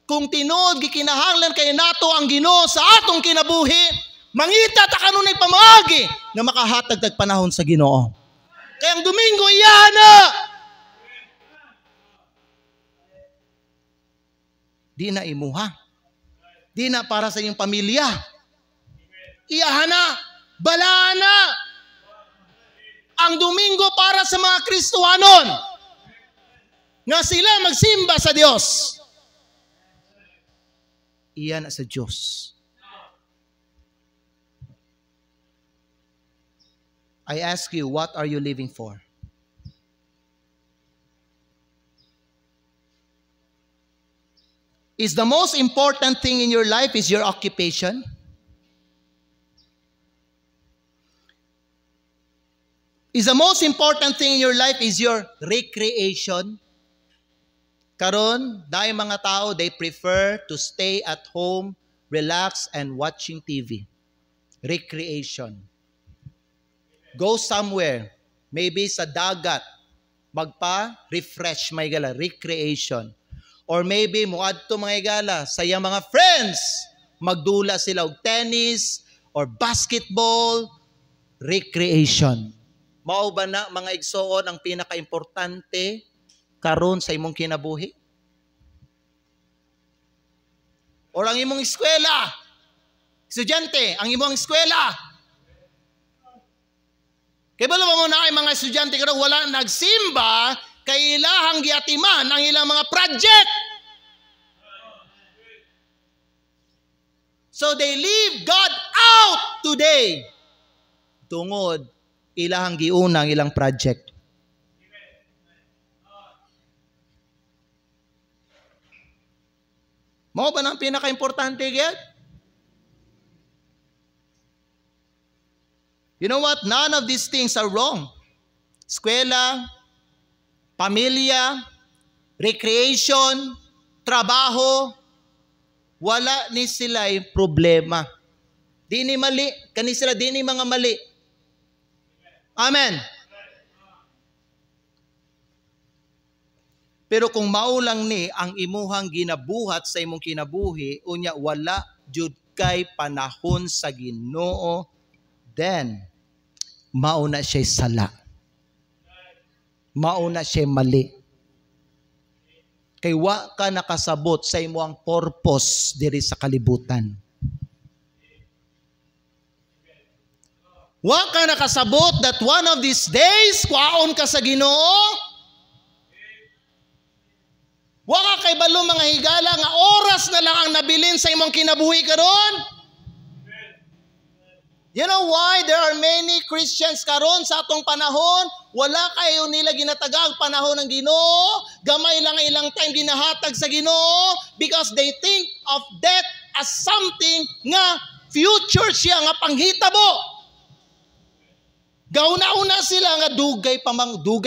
A: Kung tinuod gikinahanglan kay nato ang Ginoo sa atong kinabuhi, mangita ta kanunay pamaagi nga makahatag tag panahon sa Ginoo. Kaya ang Domingo iyahan na. Di na imuha. Di na para sa inyong pamilya. Iyahan na. Balaan na. Ang Domingo para sa mga Kristohanon. Nga sila magsimba sa Diyos. Iyan na sa Diyos. I ask you, what are you living for? Is the most important thing in your life is your occupation? Is the most important thing in your life is your recreation? Karon, dahil mga tao, they prefer to stay at home, relax, and watching TV. Recreation. Go somewhere, maybe sa dagat, magpa-refresh, may gala, recreation. Or maybe muadto mga higala sa iyang mga friends, magdula sila og tennis or basketball, recreation. Mao ba na mga igsoon ang pinaka-importante karon sa imong kinabuhi? Or ang imong eskwela? Estudyante, ang imong eskwela? Kaya ba mo na ay mga estudyante karon wala nagsimba kay ilahang giatiman ang ilang mga project. So they leave God out today. Tungod ilahang giunang ilang project. Mao ba nang pinaka-importante gyud? You know what? None of these things are wrong. Eskwela, pamilya, recreation, trabaho, wala ni sila'y problema. Di ni mali, kani sila di ni mga mali. Amen. Pero kung maulang ni ang imuhang ginabuhat sa imong kinabuhi, unya wala jud kay panahon sa Ginoo, then mauna siya sala. Mauna siya mali. Kay wa ka nakasabot sa imong purpose diri sa kalibutan. Wa ka nakasabot that one of these days kuaon ka sa Ginoo. Wa ka kay balo mga higala nga oras na lang ang nabilin sa imong kinabuhi karon. You know why there are many Christians karon sa atong panahon? Wala kayo nila ginatagag panahon ng Ginoo. Gamay lang ilang time ginahatag sa Ginoo because they think of death as something nga future siya nga panghitabo. Gauna-una sila nga dugay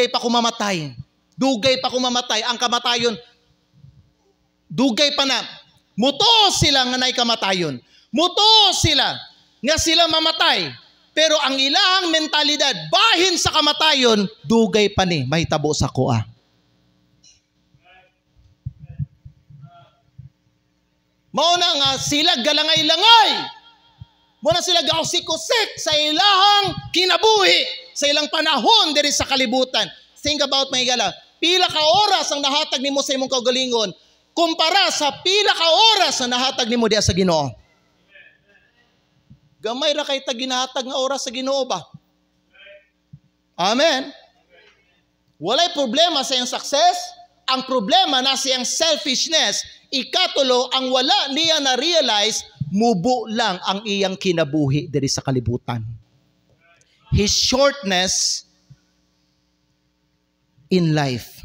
A: pa kumamatay. Dugay pa kumamatay. Ang kamatayon, dugay pa na. Muto sila nga nay kamatayon. Muto sila nga sila mamatay. Pero ang ilang mentalidad, bahin sa kamatayon, dugay pa ni, mahitabo sa kuha. Mauna nga sila galangay-langay. Muna sila gausik-usik sa ilahang kinabuhi, sa ilang panahon diri sa kalibutan. Think about mga igala, pila ka oras ang nahatag nimo sa imong kaugalingon, kumpara sa pila ka oras ang nahatag nimo diha sa Ginoo. Gamay ra kay ginahatag nga oras sa Ginoo ba? Amen. Walay problema sa iyang success, ang problema na sa iyang selfishness. Ikatulo, ang wala niya na-realize, mubo lang ang iyang kinabuhi diri sa kalibutan. His shortness in life.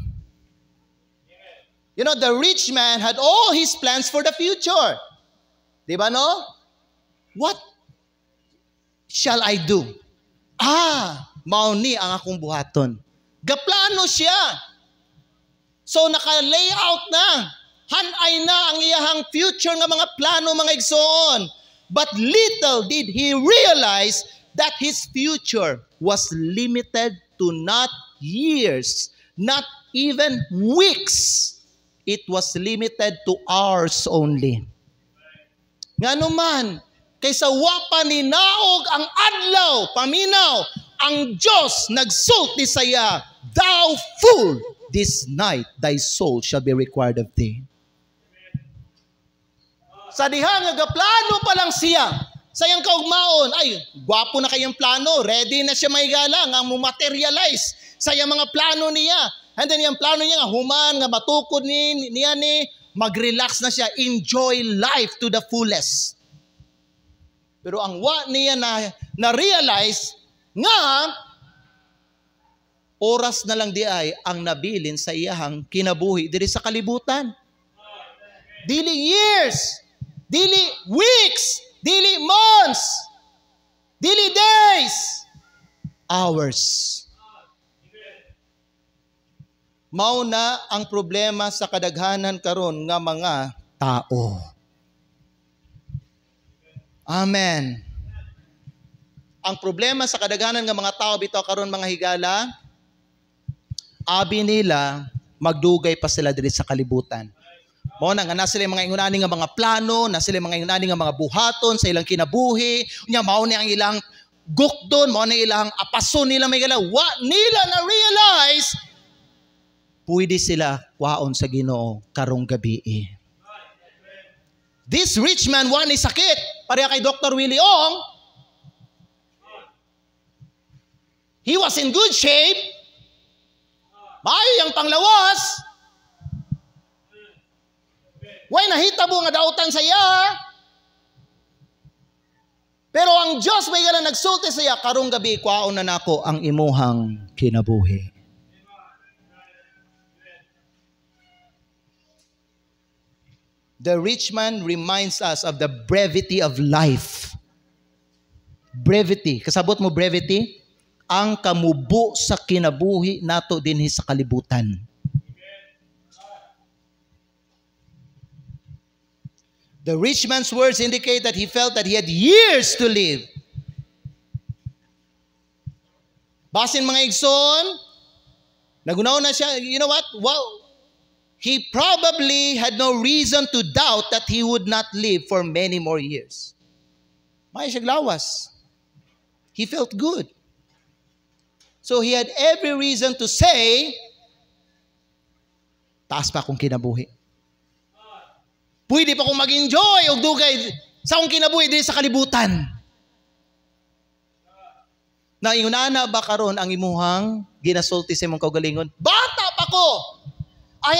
A: You know, the rich man had all his plans for the future. Di ba no? What shall I do? Mao ni ang akong buhaton. Gaplano siya. So naka-layout na. Hanay na ang iyahang future nga mga plano, mga igsoon. But little did he realize that his future was limited to not years, not even weeks. It was limited to hours only. Ngano man, kaysa wa pa ninaog ang adlaw, paminaw, ang Diyos nagsulti saya, thou fool, this night thy soul shall be required of thee. Sa diha nga gaplano pa lang siya, sayang kaugmaon, ay, gwapo na kayang plano, ready na siya maigala, nga mo-materialize sa iyang mga plano niya. And then yung plano niya nga, human, nga matukod niya ni, mag-relax na siya, enjoy life to the fullest. Pero ang wa niya na-realize nga, oras na lang di ay ang nabilin sa iyahang kinabuhi diri sa kalibutan. Dili years, dili weeks, dili months, dili days, hours. Mao na ang problema sa kadaghanan karon nga mga tao. Amen. Ang problema sa kadaghanan nga mga tao bitaw karon mga higala, abi nila magdugay pa sila diri sa kalibutan. Mo na nga sila mga ingunani nga mga plano, na sila mga ingunani nga mga buhaton sa ilang kinabuhi, unya mao ni ang ilang gukdon, mao na ilang apason nila may gala, wa nila na realize pwede sila kwaon sa Ginoo karong gabi. This rich man wa ni sakit, pareha kay Dr. Willie Ong. He was in good shape. Maayo ang panglawas. Way nahitabo nga dautan sa iya. Pero ang Diyos may gala nagsulti sa iya, karong gabi kwaon na nako ang imuhang kinabuhi. The rich man reminds us of the brevity of life. Brevity. Kasabot mo brevity? Ang kamubo sa kinabuhi nato dinhi sa kalibutan. The rich man's words indicate that he felt that he had years to live. Basin mga igsoon, nagunaw na siya, you know what? Wow. He probably had no reason to doubt that he would not live for many more years. May siya glawas. He felt good. So he had every reason to say, taas pa akong kinabuhi. Pwede pa akong mag-enjoy o dugay sa akong kinabuhi din sa kalibutan. Na ingunana ba karon ang imuhang ginasulti sa imong kaugalingon? Bata pa ko! I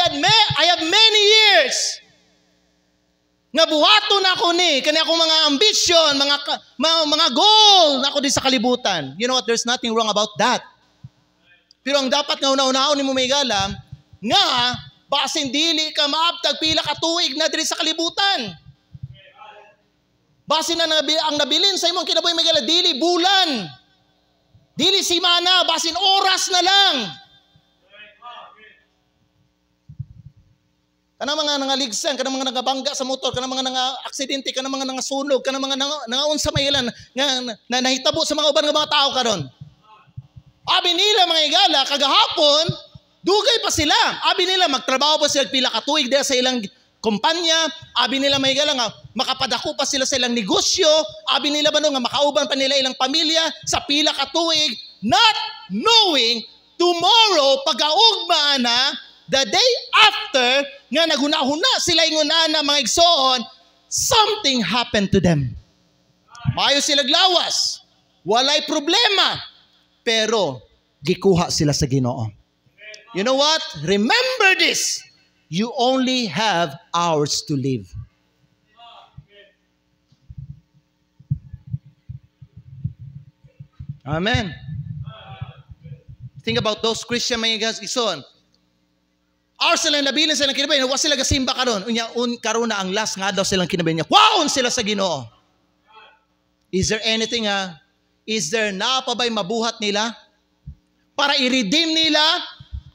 A: have many years nga buhaton ako ni kani akong mga ambition, mga goal na ako din sa kalibutan. You know what? There's nothing wrong about that. Pero ang dapat nga una-unaon nimo may gala nga basin dili ka maabtag pila ka tuig na diri sa kalibutan. Basin na ang nabilin sa imong kinabuhi may gala dili bulan. Dili semana, basin oras na lang. Kanang mga nangaligsan, kanang mga nangabangga sa motor, kanang mga nanga-aksidente, kanang mga nangasunog, kanang mga nangaunsa may ilan nga nahitabo sa mga uban nga mga tao karon. Abi nila mga igala kagahapon, dugay pa sila. Abi nila magtrabaho pa sila pila ka tuig diha sa ilang kumpanya. Abi nila may igala nga makapadako pa sila sa ilang negosyo. Abi nila ba nga makauban pa nila ilang pamilya sa pila ka tuig, not knowing tomorrow pag-augma na the day after nga naguna-huna sila ingunana mga igsoon, something happened to them. Maayo sila glawas. Walay problema. Pero gikuha sila sa Ginoo. You know what? Remember this. You only have hours to live. Amen. Think about those Christian mga igsoon. Hours sila nabilin sa ilang kinabuhi, wa sila gasimba karon. Unya karon na ang last nga daw silang kinabuhi niya. Kwaon sila sa Ginoo. Is there anything is there na pa ba'y mabuhat nila para i-redeem nila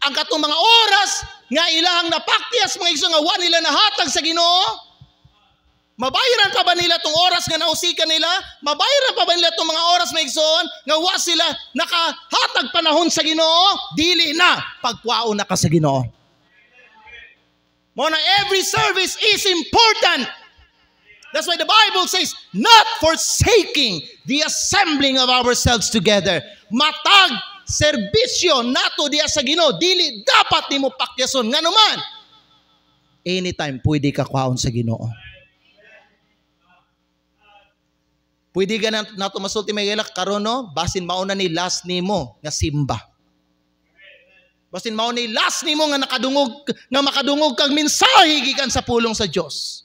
A: ang katong mga oras nga ilang napakyas mga igsoon nga wa nila nahatag sa Ginoo? Mabayaran pa ba nila tong oras nga nausikan nila? Mabayaran pa ba nila tong mga oras mga igsoon nga wa sila nakahatag panahon sa Ginoo? Dili na pagkwaon na ka sa Ginoo. Mona, every service is important. That's why the Bible says, not forsaking the assembling of ourselves together. Matag serbisyo nato diya sa Ginoo, dili dapat nimo pakyason nganuman. Anytime pwede ka kwaon sa Ginoo. Pwede ka nato masulti may ilak karon no, basin mauna ni last nimo nga simba. Basin mao ni last nimo nga makadungog kag mensahe gikan sa pulong sa Dios.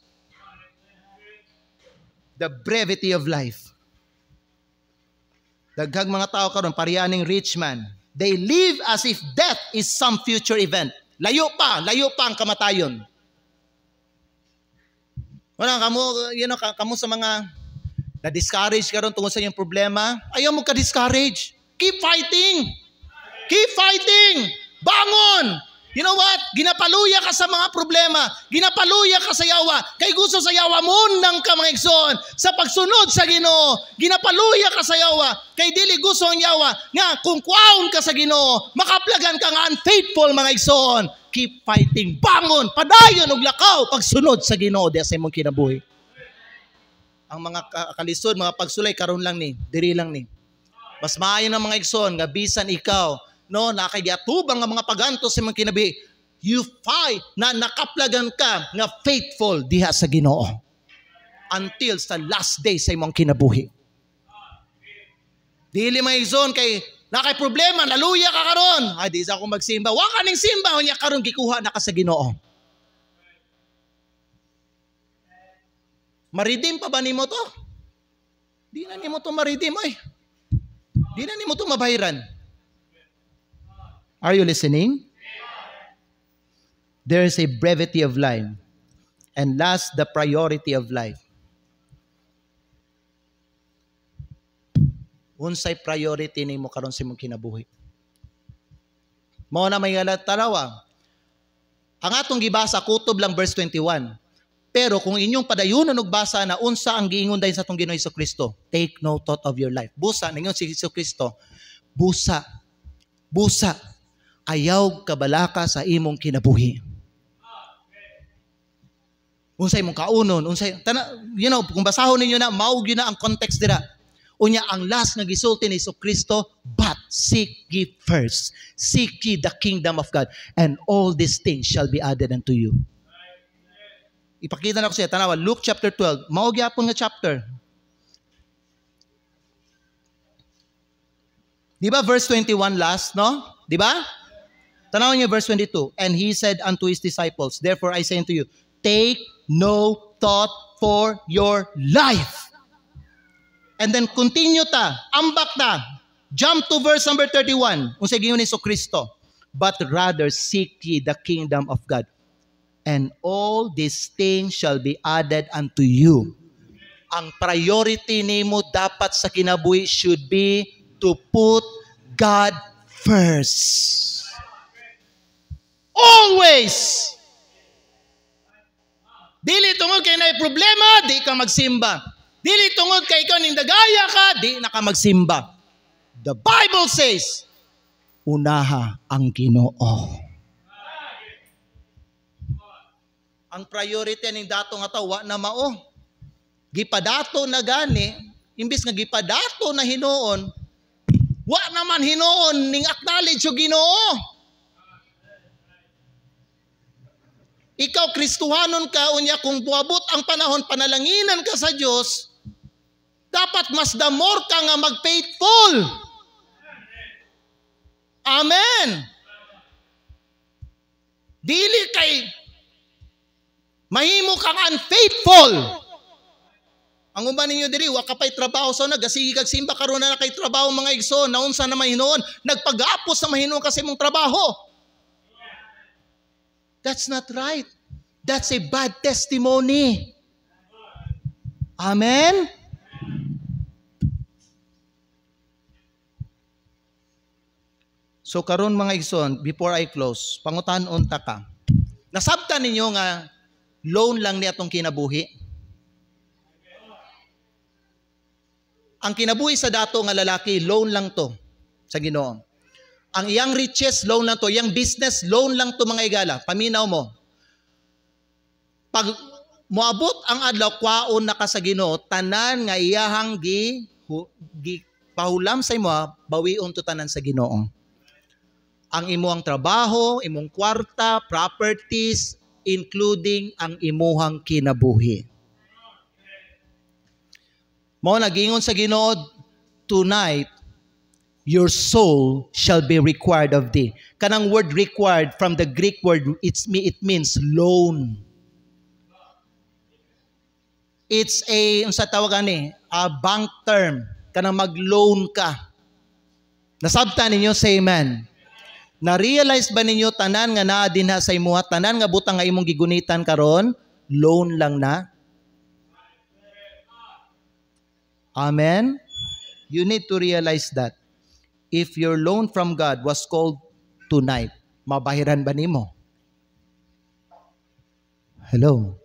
A: The brevity of life. Daghang mga tao karon pariyaning rich man. They live as if death is some future event. Layo pa ang kamatayon. Wala kamo sa mga na-discourage karon tungod sa iyong problema. Ayaw mo ka-discourage. Keep fighting. Keep fighting. Bangon! You know what? Ginapaluya ka sa mga problema. Ginapaluya ka sa yawa. Kay gusto sa yawa munang ka mga igsoon. Sa pagsunod sa Ginoo. Ginapaluya ka sa yawa. Kay dili gusto ang yawa. Nga kung kwaon ka sa Ginoo, makaplagan ka nga unfaithful mga igsoon. keep fighting. Bangon, padayon og lakaw pagsunod sa Ginoo di sa imong kinabuhi. Ang mga kalisod, mga pagsulay karon lang ni, diri lang ni. Mas maayo ng mga igsoon nga bisan ikaw no nakagiatubang nga mga pagantos sa imong kinabuhi. You fight na nakaplagan ka nga faithful diha sa Ginoo until sa last day sa imong kinabuhi. Dili mga igsoon kay nakay problema, naluya ka karon. Ay, di sa ako magsimba. Wa ka ning simba, unya karon gikuha na ka sa Ginoo. Maridim pa ba nimo to? Di na nimo to maridim, oy. Di na nimo to mabayaran. Are you listening? There is a brevity of life. And last, the priority of life. Unsay priority nimo karon sa imong kinabuhi? Mao na may tanawa. Ang atong gibasa kutob lang verse 21. Pero kung inyong padayunon og basa na unsa ang giingon dayon sa atong Ginoo Jesucristo, take no thought of your life. Busa ningon si Jesucristo, busa. Busa. Ayaw kabalaka sa imong kinabuhi. Unsay imong kaunon, unsay kung basahon ninyo na mao gyud na ang context dira. Unya ang last nga gisulti ni Jesucristo, but seek ye first. Seek ye the kingdom of God, and all these things shall be added unto you. Ipakita na ko siya, tanawa, Luke chapter 12, mao gyapon nga chapter. Di ba verse 21 last, no? Di ba? Tanawa niyo verse 22, and he said unto his disciples, therefore I say unto you, take no thought for your life. And then continue ta, ambak ta, jump to verse number 31. Unsay giingon ni Jesucristo, but rather seek ye the kingdom of God, and all these things shall be added unto you. Ang priority nimo dapat sa kinabuhi should be to put God first. Always. Dili tungod kay naay problema, di ka magsimba. Dili tungod kay ikaw ning dagaya ka, di na ka magsimba. The Bible says, unaha ang Ginoo. Ang priority ning dato nga tawa na mao. Gipadato na gani, imbis nga gipadato na hinuon, wa naman hinuon ning acknowledge o Ginoo. Ikaw Kristohanon ka, unya kung buabot ang panahon, panalanginan ka sa Diyos, dapat mas damor ka nga mag-faithful. Amen. Dili kay mahimo kang unfaithful. Ang uban ninyo diri, wa ka pay trabaho so nagasigi kag simba karon na kay trabaho mga igsoon, naunsa na mahinoon, nagpag-apos na mahinoon ka sa imong trabaho. That's not right. That's a bad testimony. Amen? So karon mga igsoon, before I close, pangutan-on ta ka. Nasabtan ninyo nga loan lang ni atong kinabuhi. Ang kinabuhi sa dato nga lalaki, loan lang to sa Ginoo. Ang iyang riches, loan lang to. Iyang business, loan lang to mga igala. Paminaw mo. Pag moabot ang adlaw, kwaon na ka sa Ginoo, tanan nga iyahang pahulam sa imo, bawion to tanan sa Ginoo. Ang imuhang trabaho, imong kwarta, properties, including ang imuhang kinabuhi. Mao nagingon sa Ginoo, tonight, your soul shall be required of thee. Kanang word required from the Greek word, it means loan. It's unsa tawagan ni? A bank term. Kanang mag-loan ka. Nasabtan ninyo, say amen. Na-realize ba ninyo tanan nga naa dinha sa imuha, tanan nga butang nga imong gigunitan karon, loan lang na? Amen? You need to realize that. If your loan from God was called tonight, mabahiran ba nimo? Hello?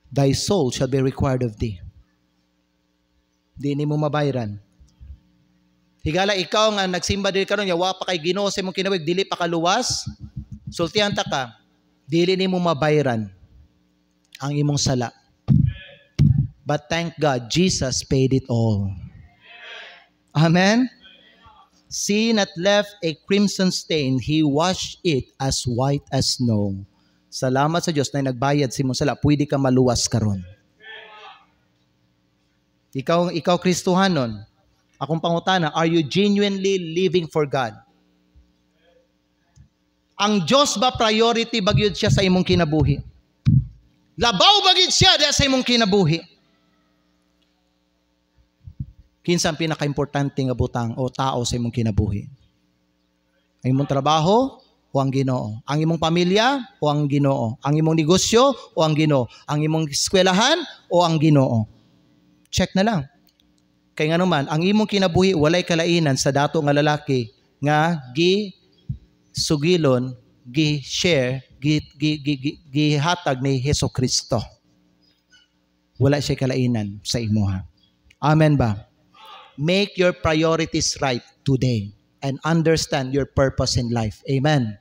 A: Thy soul shall be required of thee. Di nimo mabahiran. Higala ikaw nga nagsimba diri karon, yawa pa kay Ginoo sa imong kinabuhi, dili pa kaluwas. Sultihan ta ka, dili nimo mabayran ang imong sala. But thank God, Jesus paid it all. Amen? Sin that left a crimson stain, He washed it as white as snow. Salamat sa Diyos na nagbayad sa imong sala, pwede ka maluwas karon. Ikaw Kristohanon, akong pangutana, are you genuinely living for God? Ang Diyos ba priority bagyod siya sa imong kinabuhi? Labaw bagyod siya sa imong kinabuhi? Kinsa ang pinaka-importante nga butang o tao sa imong kinabuhi? Ang imong trabaho o ang Ginoo? Ang imong pamilya o ang Ginoo? Ang imong negosyo o ang Ginoo? Ang imong eskwelahan o ang Ginoo? Check na lang. Kaya nga naman, ang imong kinabuhi walay kalainan sa dato nga lalaki nga sugilon, gi-share, gihatag ni Hesus Kristo. Wala siya kalainan sa imuha. Amen ba? Make your priorities right today and understand your purpose in life. Amen.